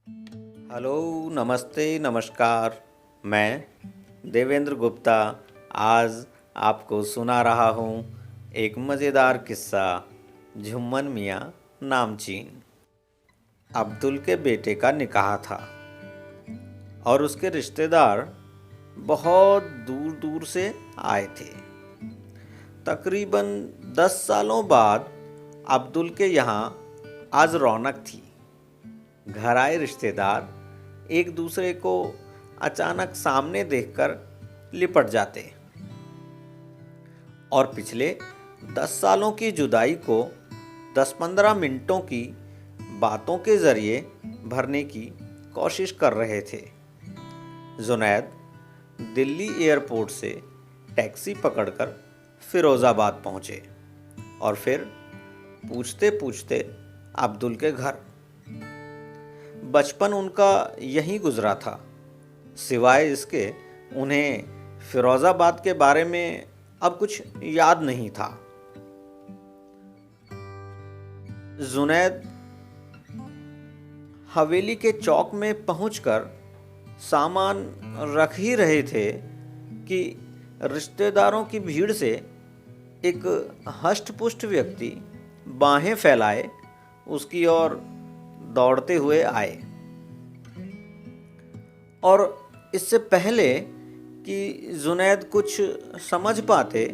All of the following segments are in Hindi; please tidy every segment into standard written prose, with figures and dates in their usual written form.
हेलो, नमस्ते, नमस्कार। मैं देवेंद्र गुप्ता आज आपको सुना रहा हूँ एक मज़ेदार किस्सा। झुम्मन मियाँ नामचीन। अब्दुल के बेटे का निकाह था और उसके रिश्तेदार बहुत दूर दूर से आए थे। तकरीबन 10 सालों बाद अब्दुल के यहाँ आज रौनक थी। घर आए रिश्तेदार एक दूसरे को अचानक सामने देखकर लिपट जाते और पिछले 10 सालों की जुदाई को 10-15 मिनटों की बातों के जरिए भरने की कोशिश कर रहे थे। जुनैद दिल्ली एयरपोर्ट से टैक्सी पकड़कर फिरोज़ाबाद पहुंचे और फिर पूछते पूछते अब्दुल के घर। बचपन उनका यहीं गुजरा था, सिवाय इसके उन्हें फिरोज़ाबाद के बारे में अब कुछ याद नहीं था। जुनैद हवेली के चौक में पहुंचकर सामान रख ही रहे थे कि रिश्तेदारों की भीड़ से एक हष्ट-पुष्ट व्यक्ति बाहें फैलाए उसकी ओर दौड़ते हुए आए और इससे पहले कि जुनैद कुछ समझ पाते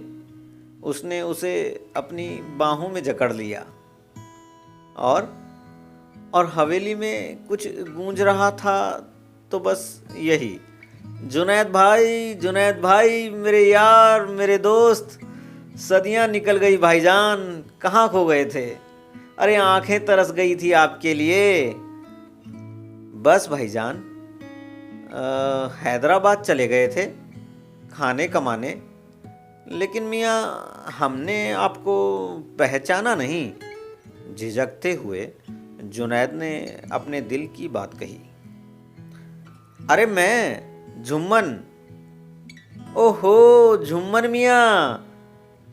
उसने उसे अपनी बाहों में जकड़ लिया और हवेली में कुछ गूंज रहा था तो बस यही, जुनैद भाई, मेरे यार, मेरे दोस्त, सदियां निकल गई भाईजान, कहाँ खो गए थे? अरे आंखें तरस गई थी आपके लिए। बस भाईजान, हैदराबाद चले गए थे खाने कमाने, लेकिन मियाँ हमने आपको पहचाना नहीं। झिझकते हुए जुनैद ने अपने दिल की बात कही। अरे मैं झुम्मन। ओहो झुम्मन मियाँ,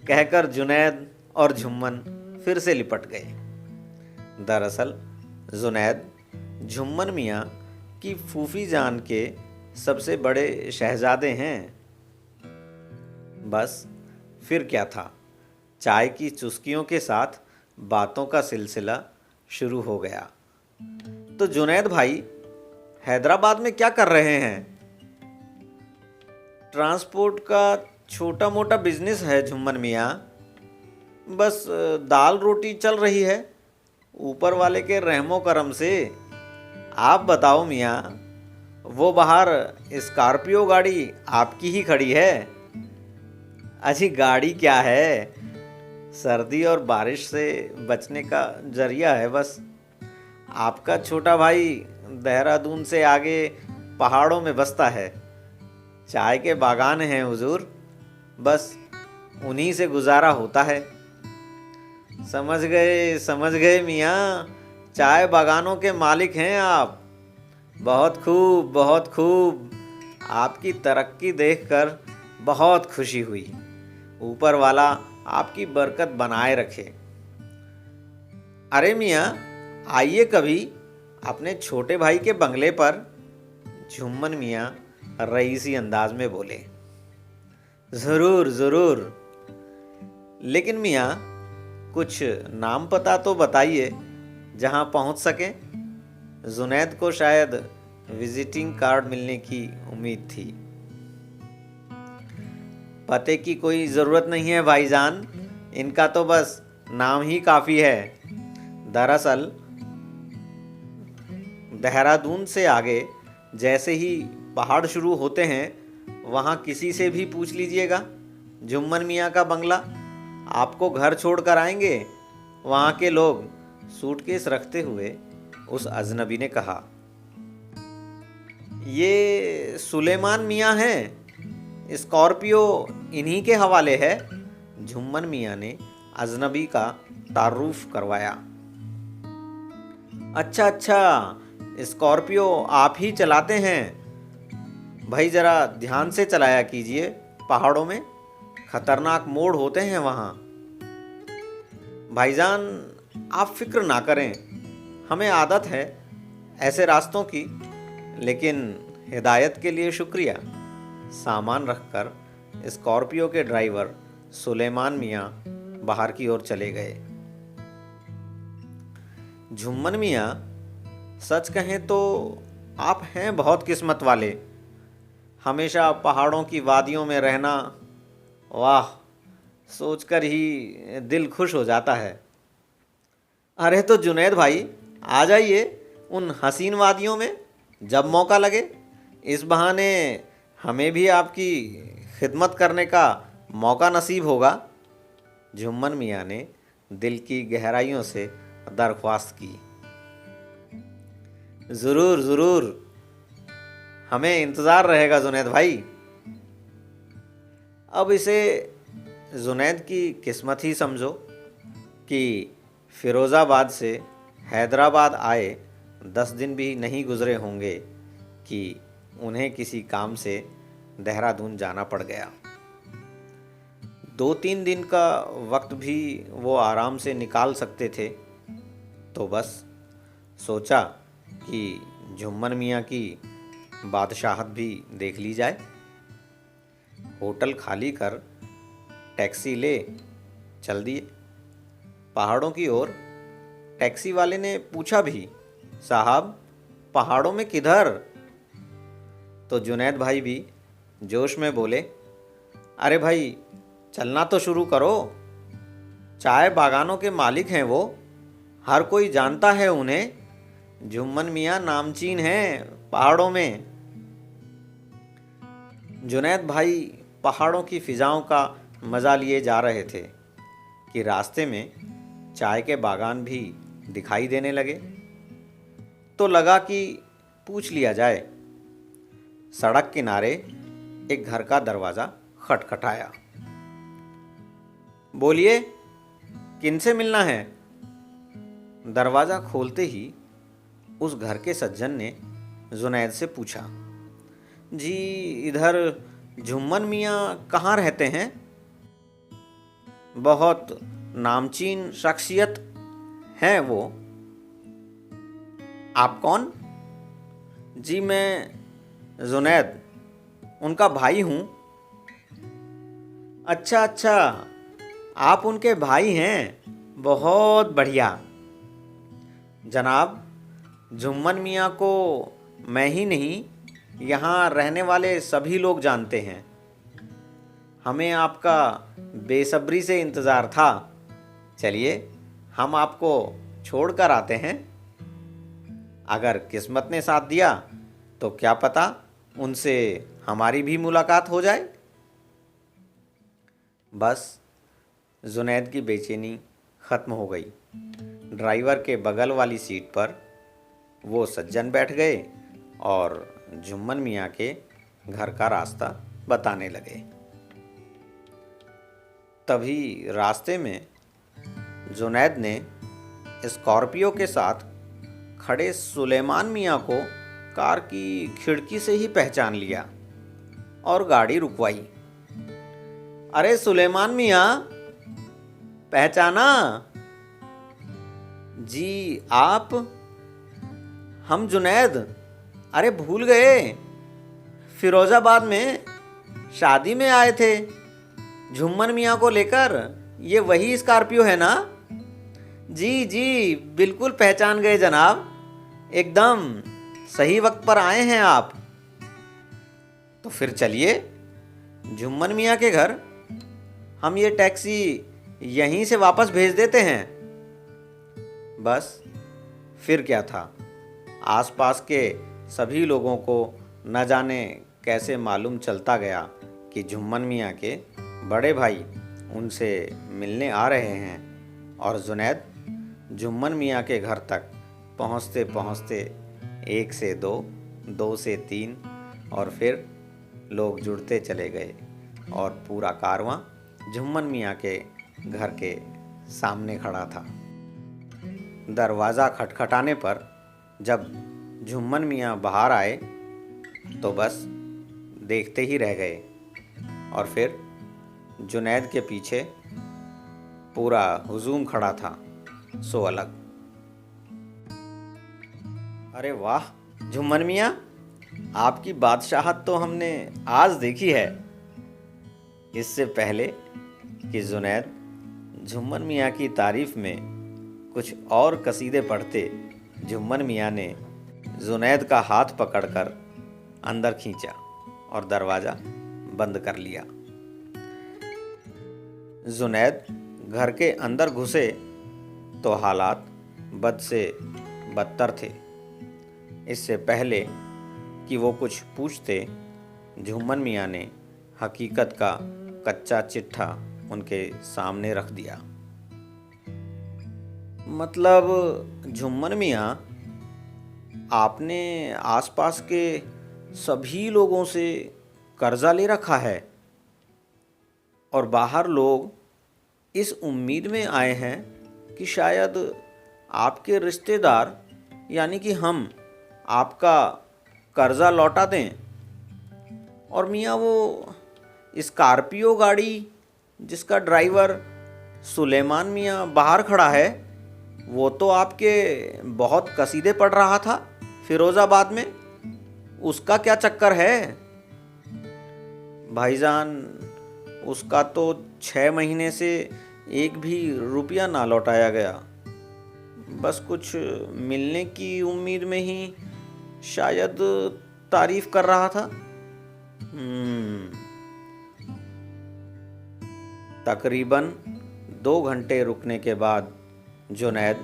कहकर जुनैद और झुम्मन फिर से लिपट गए। दरअसल जुनैद झुम्मन मियाँ की फूफी जान के सबसे बड़े शहजादे हैं। बस फिर क्या था, चाय की चुस्कियों के साथ बातों का सिलसिला शुरू हो गया। तो जुनैद भाई हैदराबाद में क्या कर रहे हैं? ट्रांसपोर्ट का छोटा मोटा बिजनेस है झुम्मन मियाँ, बस दाल रोटी चल रही है ऊपर वाले के रहमो करम से। आप बताओ मियाँ, वो बाहर स्कॉर्पियो गाड़ी आपकी ही खड़ी है। अजी गाड़ी क्या है, सर्दी और बारिश से बचने का जरिया है बस। आपका छोटा भाई देहरादून से आगे पहाड़ों में बसता है, चाय के बागान हैं हुजूर, बस उन्हीं से गुजारा होता है। समझ गए मियाँ, चाय बागानों के मालिक हैं आप। बहुत खूब, बहुत खूब। आपकी तरक्की देखकर बहुत खुशी हुई। ऊपर वाला आपकी बरकत बनाए रखे। अरे मियाँ, आइए कभी अपने छोटे भाई के बंगले पर। झुम्मन मियाँ रईसी अंदाज में बोले। ज़रूर ज़रूर, लेकिन मियाँ कुछ नाम पता तो बताइए जहाँ पहुँच सके। जुनैद को शायद विजिटिंग कार्ड मिलने की उम्मीद थी। पते की कोई ज़रूरत नहीं है भाईजान, इनका तो बस नाम ही काफ़ी है। दरअसल देहरादून से आगे जैसे ही पहाड़ शुरू होते हैं वहाँ किसी से भी पूछ लीजिएगा, झुम्मन मियाँ का बंगला, आपको घर छोड़ कर आएंगे। वहाँ के लोग सूटकेस रखते हुए उस अजनबी ने कहा। ये सुलेमान मियाँ हैं, स्कॉर्पियो इन्हीं के हवाले है। झुम्मन मियाँ ने अजनबी का तारुफ करवाया। अच्छा, स्कॉर्पियो आप ही चलाते हैं? भाई ज़रा ध्यान से चलाया कीजिए, पहाड़ों में खतरनाक मोड़ होते हैं वहाँ। भाईजान आप फिक्र ना करें, हमें आदत है ऐसे रास्तों की, लेकिन हिदायत के लिए शुक्रिया। सामान रखकर स्कॉर्पियो के ड्राइवर सुलेमान मियाँ बाहर की ओर चले गए। जुम्मन मियाँ, सच कहें तो आप हैं बहुत किस्मत वाले। हमेशा पहाड़ों की वादियों में रहना, वाह, सोचकर ही दिल खुश हो जाता है। अरे तो जुनैद भाई, आ जाइए उन हसीन वादियों में जब मौका लगे। इस बहाने हमें भी आपकी खिदमत करने का मौका नसीब होगा। जुम्मन मियाँ ने दिल की गहराइयों से दरख्वास्त की। ज़रूर ज़रूर, हमें इंतज़ार रहेगा जुनैद भाई। अब इसे जुनैद की किस्मत ही समझो कि फ़िरोज़ाबाद से हैदराबाद आए 10 दिन भी नहीं गुज़रे होंगे कि उन्हें किसी काम से देहरादून जाना पड़ गया। 2-3 दिन का वक्त भी वो आराम से निकाल सकते थे, तो बस सोचा कि जुम्मन मियाँ की बादशाहत भी देख ली जाए। होटल खाली कर टैक्सी ले चल दिए पहाड़ों की ओर। टैक्सी वाले ने पूछा भी, साहब पहाड़ों में किधर? तो जुनैद भाई भी जोश में बोले, अरे भाई चलना तो शुरू करो। चाय बागानों के मालिक हैं वो, हर कोई जानता है उन्हें। जुम्मन मियाँ नामचीन हैं पहाड़ों में। जुनैद भाई पहाड़ों की फिजाओं का मज़ा लिए जा रहे थे कि रास्ते में चाय के बागान भी दिखाई देने लगे। तो लगा कि पूछ लिया जाए। सड़क किनारे एक घर का दरवाज़ा खटखटाया। बोलिए, किनसे मिलना है? दरवाज़ा खोलते ही उस घर के सज्जन ने जुनैद से पूछा, जी इधर जुम्मन मियाँ कहाँ रहते हैं? बहुत नामचीन शख्सियत हैं वो। आप कौन? जी मैं जुनैद, उनका भाई हूँ। अच्छा अच्छा, आप उनके भाई हैं, बहुत बढ़िया। जनाब, जुम्मन मियाँ को मैं ही नहीं, यहाँ रहने वाले सभी लोग जानते हैं। हमें आपका बेसब्री से इंतज़ार था। चलिए हम आपको छोड़ कर आते हैं। अगर किस्मत ने साथ दिया तो क्या पता उनसे हमारी भी मुलाकात हो जाए। बस जुनैद की बेचैनी ख़त्म हो गई। ड्राइवर के बगल वाली सीट पर वो सज्जन बैठ गए और जुम्मन मियाँ के घर का रास्ता बताने लगे। तभी रास्ते में जुनैद ने स्कॉर्पियो के साथ खड़े सुलेमान मियाँ को कार की खिड़की से ही पहचान लिया और गाड़ी रुकवाई। अरे सुलेमान मियाँ, पहचाना? जी आप? हम जुनैद। अरे भूल गए, फिरोज़ाबाद में शादी में आए थे जुम्मन मियाँ को लेकर। ये वही स्कॉर्पियो है ना? जी जी बिल्कुल पहचान गए जनाब, एकदम सही वक्त पर आए हैं आप। तो फिर चलिए जुम्मन मियाँ के घर। हम ये टैक्सी यहीं से वापस भेज देते हैं। बस फिर क्या था, आसपास के सभी लोगों को न जाने कैसे मालूम चलता गया कि जुम्मन मियाँ के बड़े भाई उनसे मिलने आ रहे हैं। और जुनैद जुम्मन मियाँ के घर तक पहुँचते पहुँचते 1 से 2, 2 से 3 और फिर लोग जुड़ते चले गए और पूरा कारवां जुम्मन मियाँ के घर के सामने खड़ा था। दरवाज़ा खटखटाने पर जब जुम्मन मियाँ बाहर आए तो बस देखते ही रह गए और फिर जुनैद के पीछे पूरा हुजूम खड़ा था, सो अलग। अरे वाह झुम्मन मियाँ, आपकी बादशाहत तो हमने आज देखी है। इससे पहले कि जुनैद झुम्मन मियाँ की तारीफ में कुछ और कसीदे पढ़ते, झुम्मन मियाँ ने जुनैद का हाथ पकड़कर अंदर खींचा और दरवाज़ा बंद कर लिया। जुनैद घर के अंदर घुसे तो हालात बद से बदतर थे। इससे पहले कि वो कुछ पूछते, झुम्मन मियाँ ने हकीकत का कच्चा चिट्ठा उनके सामने रख दिया। मतलब झुम्मन मियाँ, आपने आसपास के सभी लोगों से कर्जा ले रखा है और बाहर लोग इस उम्मीद में आए हैं कि शायद आपके रिश्तेदार यानी कि हम आपका कर्जा लौटा दें। और मियाँ वो स्कॉर्पियो गाड़ी जिसका ड्राइवर सुलेमान मियाँ बाहर खड़ा है, वो तो आपके बहुत कसीदे पढ़ रहा था फिरोज़ाबाद में, उसका क्या चक्कर है? भाईजान, उसका तो 6 महीने से एक भी रुपया ना लौटाया गया। बस कुछ मिलने की उम्मीद में ही शायद तारीफ कर रहा था। तकरीबन 2 घंटे रुकने के बाद जुनैद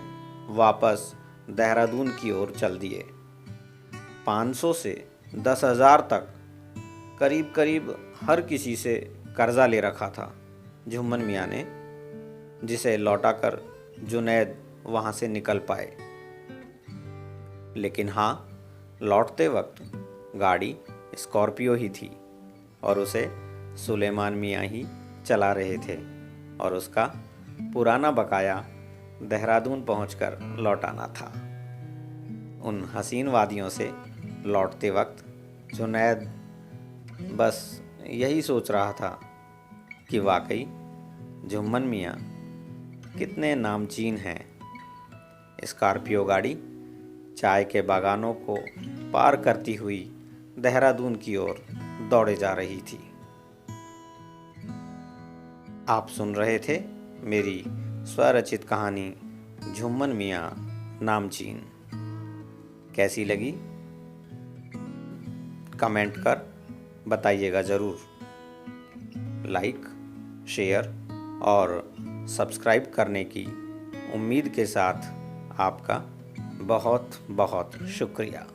वापस देहरादून की ओर चल दिए। 500 से 10,000 तक करीब करीब हर किसी से कर्जा ले रखा था झुम्मन मियाँ ने, जिसे लौटाकर जुनैद वहाँ से निकल पाए। लेकिन हाँ, लौटते वक्त गाड़ी स्कॉर्पियो ही थी और उसे सुलेमान मियाँ ही चला रहे थे और उसका पुराना बकाया देहरादून पहुंचकर लौटाना था। उन हसीन वादियों से लौटते वक्त जुनैद बस यही सोच रहा था कि वाकई झुम्मन मियाँ कितने नामचीन हैं। स्कॉर्पियो गाड़ी चाय के बागानों को पार करती हुई देहरादून की ओर दौड़े जा रही थी। आप सुन रहे थे मेरी स्वरचित कहानी झुम्मन मियाँ नामचीन। कैसी लगी कमेंट कर बताइएगा ज़रूर। लाइक, शेयर और सब्सक्राइब करने की उम्मीद के साथ आपका बहुत बहुत शुक्रिया।